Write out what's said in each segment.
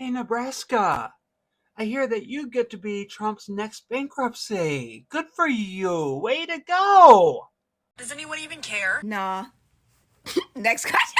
Hey, Nebraska, I hear that you get to be Trump's next bankruptcy. Good for you. Way to go. Does anyone even care? Nah. Next question.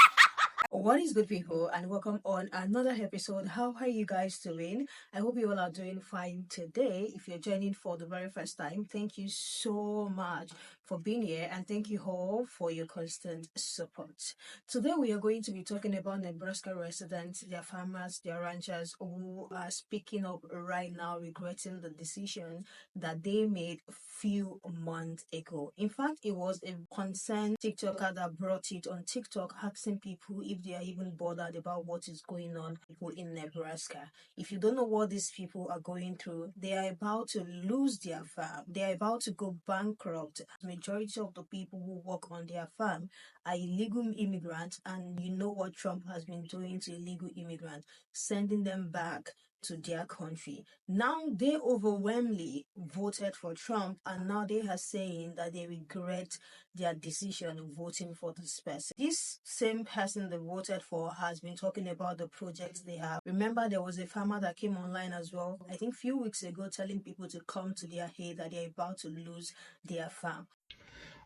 What is good, people, and welcome on another episode. How are you guys doing? I hope you all are doing fine today. If you're joining for the very first time, thank you so much for being here, and thank you all for your constant support. Today, we are going to be talking about Nebraska residents, their farmers, their ranchers who are speaking up right now, regretting the decision that they made a few months ago. In fact, it was a concerned TikToker that brought it on TikTok, asking people if they are even bothered about what is going on with people in Nebraska. If you don't know what these people are going through, they are about to lose their farm. They are about to go bankrupt. Majority of the people who work on their farm are illegal immigrants, and you know what Trump has been doing to illegal immigrants, sending them back to their country. Now they overwhelmingly voted for Trump, and now they are saying that they regret their decision of voting for this person. This same person they voted for has been talking about the projects they have. Remember, there was a farmer that came online as well, I think a few weeks ago, telling people to come to their aid, that they're about to lose their farm.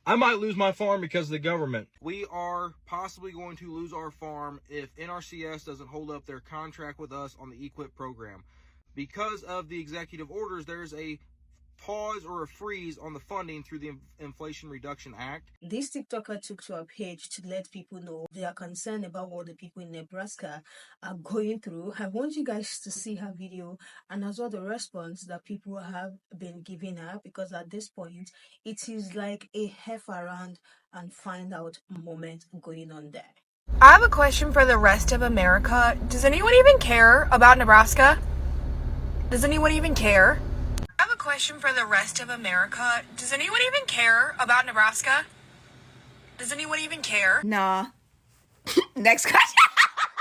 I might lose my farm because of the government. We are possibly going to lose our farm if NRCS doesn't hold up their contract with us on the EQIP program. Because of the executive orders, there's a pause or a freeze on the funding through the Inflation Reduction Act. This TikToker took to her page to let people know they are concerned about what the people in Nebraska are going through. I want you guys to see her video and as well the response that people have been giving her, because at this point it is like a F around and find out moment going on there. I have a question for the rest of America. Does anyone even care about Nebraska? Does anyone even care? I have a question for the rest of America. Does anyone even care about Nebraska? Does anyone even care? Nah. Next question.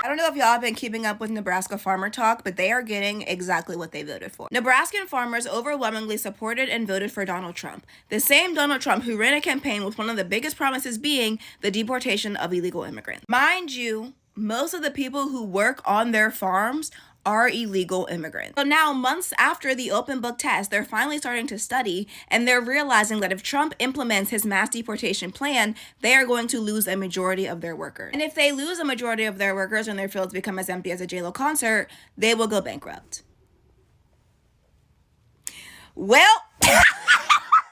I don't know if y'all have been keeping up with Nebraska farmer talk, but they are getting exactly what they voted for. Nebraskan farmers overwhelmingly supported and voted for Donald Trump. The same Donald Trump who ran a campaign with one of the biggest promises being the deportation of illegal immigrants. Mind you, most of the people who work on their farms are illegal immigrants. So now, months after the open book test, they're finally starting to study, and they're realizing that if Trump implements his mass deportation plan, they are going to lose a majority of their workers. And if they lose a majority of their workers and their fields become as empty as a JLo concert, they will go bankrupt. Well,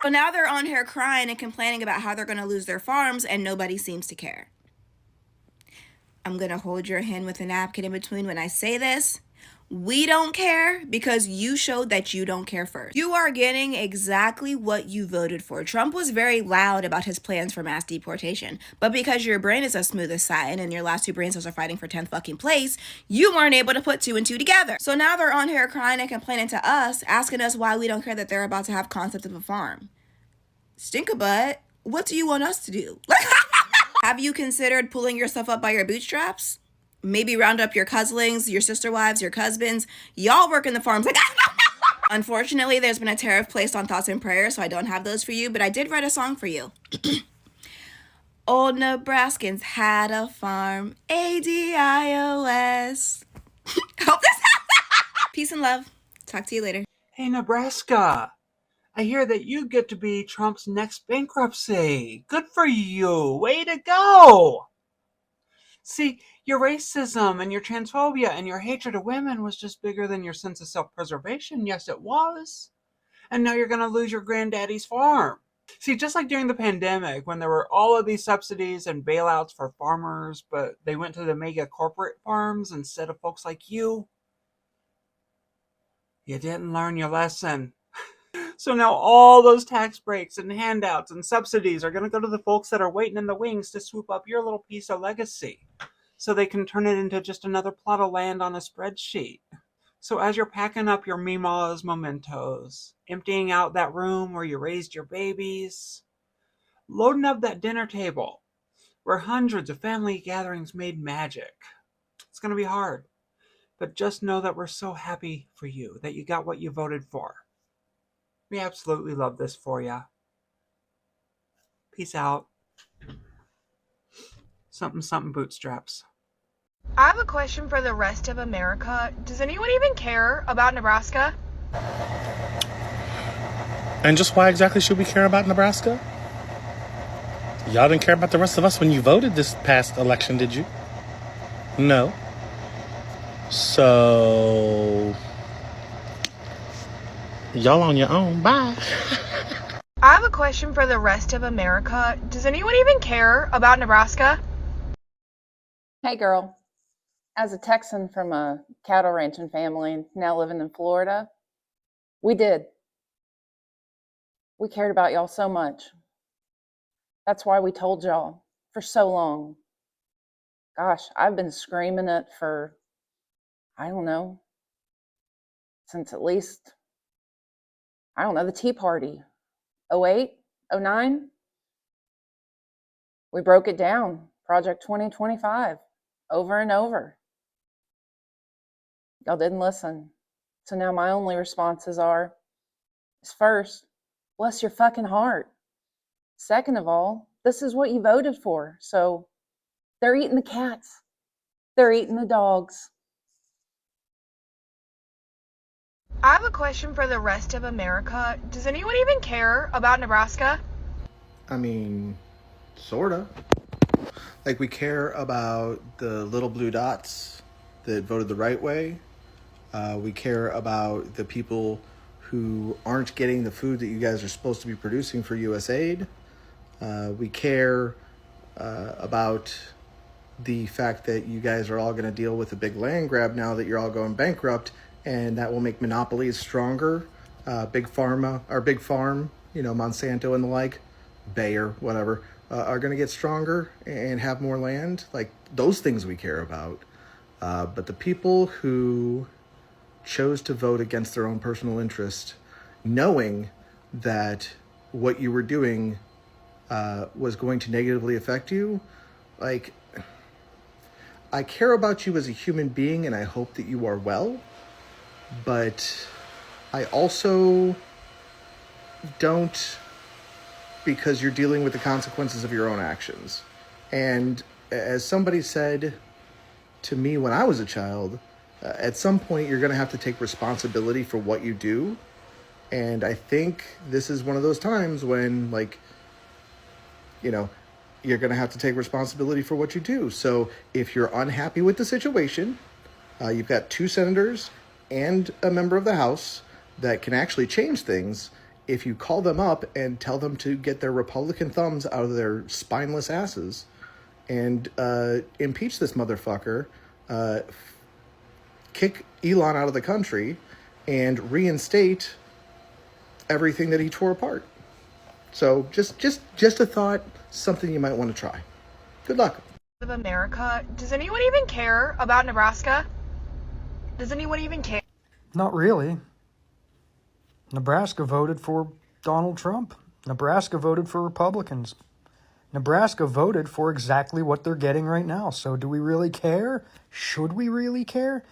so now they're on here crying and complaining about how they're going to lose their farms, and nobody seems to care. I'm going to hold your hand with a napkin in between when I say this. We don't care because you showed that you don't care first. You are getting exactly what you voted for. Trump was very loud about his plans for mass deportation, but because your brain is as smooth as satin and your last two brain cells are fighting for 10th fucking place, you weren't able to put two and two together. So now they're on here crying and complaining to us, asking us why we don't care that they're about to have concept of a farm. Stink-a-butt, what do you want us to do? Have you considered pulling yourself up by your bootstraps? Maybe round up your couslings, your sister wives, your husbands. Y'all work in the farms like Unfortunately, there's been a tariff placed on thoughts and prayers, so I don't have those for you, but I did write a song for you. Old Nebraskans had a farm, ADIOS. Hope this Peace and love. Talk to you later. Hey, Nebraska, I hear that you get to be Trump's next bankruptcy. Good for you. Way to go. See, your racism and your transphobia and your hatred of women was just bigger than your sense of self-preservation. Yes, it was. And now you're going to lose your granddaddy's farm. See, just like during the pandemic, when there were all of these subsidies and bailouts for farmers, but they went to the mega corporate farms instead of folks like you, you didn't learn your lesson. So now all those tax breaks and handouts and subsidies are going to go to the folks that are waiting in the wings to swoop up your little piece of legacy, so they can turn it into just another plot of land on a spreadsheet. So as you're packing up your Mima's mementos, emptying out that room where you raised your babies, loading up that dinner table where hundreds of family gatherings made magic, it's going to be hard. But just know that we're so happy for you, that you got what you voted for. We absolutely love this for you. Peace out. Something, something bootstraps. I have a question for the rest of America. Does anyone even care about Nebraska? And just why exactly should we care about Nebraska? Y'all didn't care about the rest of us when you voted this past election, did you? No. So, y'all on your own. Bye. I have a question for the rest of America. Does anyone even care about Nebraska? Hey girl, as a Texan from a cattle ranching family now living in Florida, we did. We cared about y'all so much. That's why we told y'all for so long. Gosh, I've been screaming it for, I don't know, since at least, I don't know, the Tea Party. 08, 09? We broke it down, Project 2025, over and over. Y'all didn't listen. So now my only responses is first, bless your fucking heart. Second of all, this is what you voted for. So they're eating the cats. They're eating the dogs. I have a question for the rest of America. Does anyone even care about Nebraska? I mean, sorta. Like, we care about the little blue dots that voted the right way. We care about the people who aren't getting the food that you guys are supposed to be producing for USAID. We care about the fact that you guys are all going to deal with a big land grab now that you're all going bankrupt, and that will make monopolies stronger. Big pharma or big farm, Monsanto and the like, Bayer, whatever, are going to get stronger and have more land. Like, those things we care about. But the people who chose to vote against their own personal interest, knowing that what you were doing was going to negatively affect you, like, I care about you as a human being and I hope that you are well, but I also don't, because you're dealing with the consequences of your own actions. And as somebody said to me when I was a child, at some point you're going to have to take responsibility for what you do. And I think this is one of those times when, like, you're going to have to take responsibility for what you do. So if you're unhappy with the situation, you've got 2 senators and a member of the House that can actually change things. If you call them up and tell them to get their Republican thumbs out of their spineless asses and impeach this motherfucker, kick Elon out of the country, and reinstate everything that he tore apart. So just a thought, something you might want to try. Good luck. Of America. Does anyone even care about Nebraska? Does anyone even care? Not really. Nebraska voted for Donald Trump. Nebraska voted for Republicans. Nebraska voted for exactly what they're getting right now. So do we really care? Should we really care?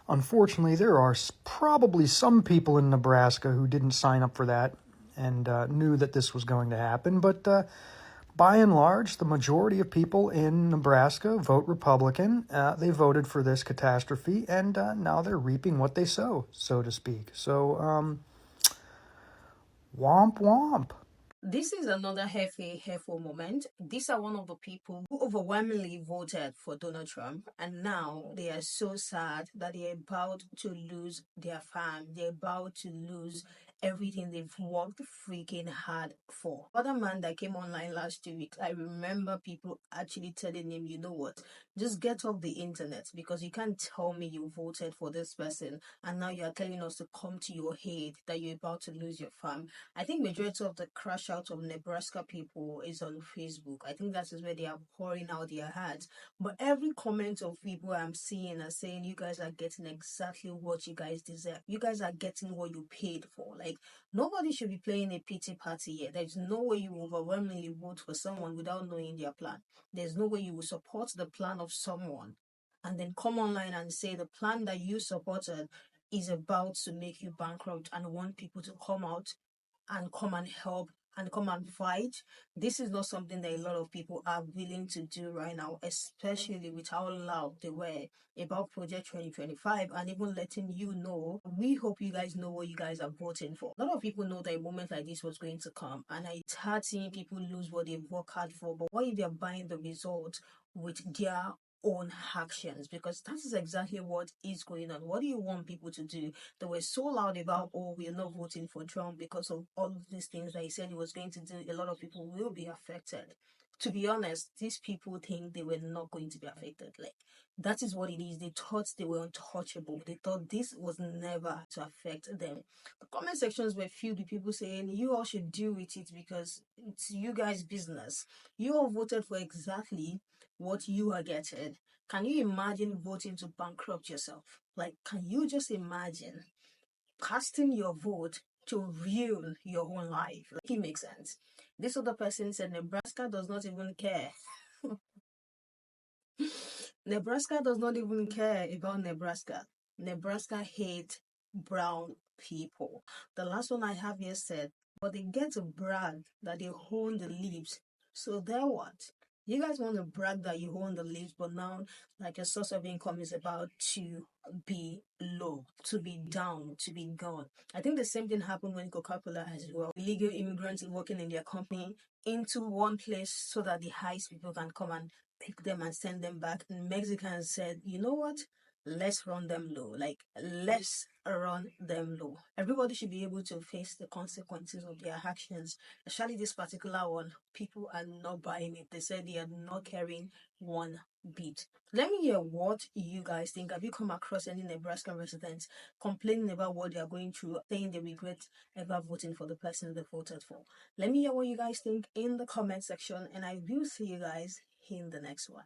Unfortunately, there are probably some people in Nebraska who didn't sign up for that and knew that this was going to happen. But by and large, the majority of people in Nebraska vote Republican. They voted for this catastrophe, and now they're reaping what they sow, so to speak. So, womp womp. This is another hateful moment. These are one of the people who overwhelmingly voted for Donald Trump, and now they are so sad that they're about to lose their farm. They're about to lose everything they've worked freaking hard for. Other man that came online last 2 weeks, I remember people actually telling him, you know what, just get off the internet, because you can't tell me you voted for this person and now you're telling us to come to your aid, that you're about to lose your farm. I think majority of the crash out of Nebraska people is on Facebook. I think that is where they are pouring out their hearts. But every comment of people I'm seeing are saying you guys are getting exactly what you guys deserve. You guys are getting what you paid for. Like, nobody should be playing a pity party here. There's no way you overwhelmingly vote for someone without knowing their plan. There's no way you will support the plan of someone and then come online and say the plan that you supported is about to make you bankrupt and want people to come out and come and help and come and fight. This is not something that a lot of people are willing to do right now, especially with how loud they were about Project 2025 and even letting you know. We hope you guys know what you guys are voting for. A lot of people know that a moment like this was going to come, and it's hard seeing people lose what they've worked hard for. But what if they're buying the result with their own actions? Because that is exactly what is going on. What do you want people to do? They were so loud about, oh, we're not voting for Trump because of all of these things that he said he was going to do. A lot of people will be affected. To be honest, these people think they were not going to be affected. Like, that is what it is. They thought they were untouchable. They thought this was never to affect them. The comment sections were filled with people saying, you all should deal with it because it's you guys' business. You all voted for exactly what you are getting. Can you imagine voting to bankrupt yourself? Like, can you just imagine casting your vote to ruin your own life? Like, it makes sense. This other person said Nebraska does not even care. Nebraska does not even care about Nebraska. Nebraska hates brown people. The last one I have here said, but they get to brag that they own the leaves. So then what? You guys want to brag that you own the leaves, but now, like, your source of income is about to be low, to be down, to be gone. I think the same thing happened when Coca-Cola as well. Illegal immigrants working in their company into one place so that the highest people can come and pick them and send them back. And Mexicans said, you know what? Let's run them low. Like, let's run them low. Everybody should be able to face the consequences of their actions. Especially this particular one, people are not buying it. They said they are not caring one bit. Let me hear what you guys think. Have you come across any Nebraska residents complaining about what they are going through, saying they regret ever voting for the person they voted for? Let me hear what you guys think in the comment section, and I will see you guys in the next one.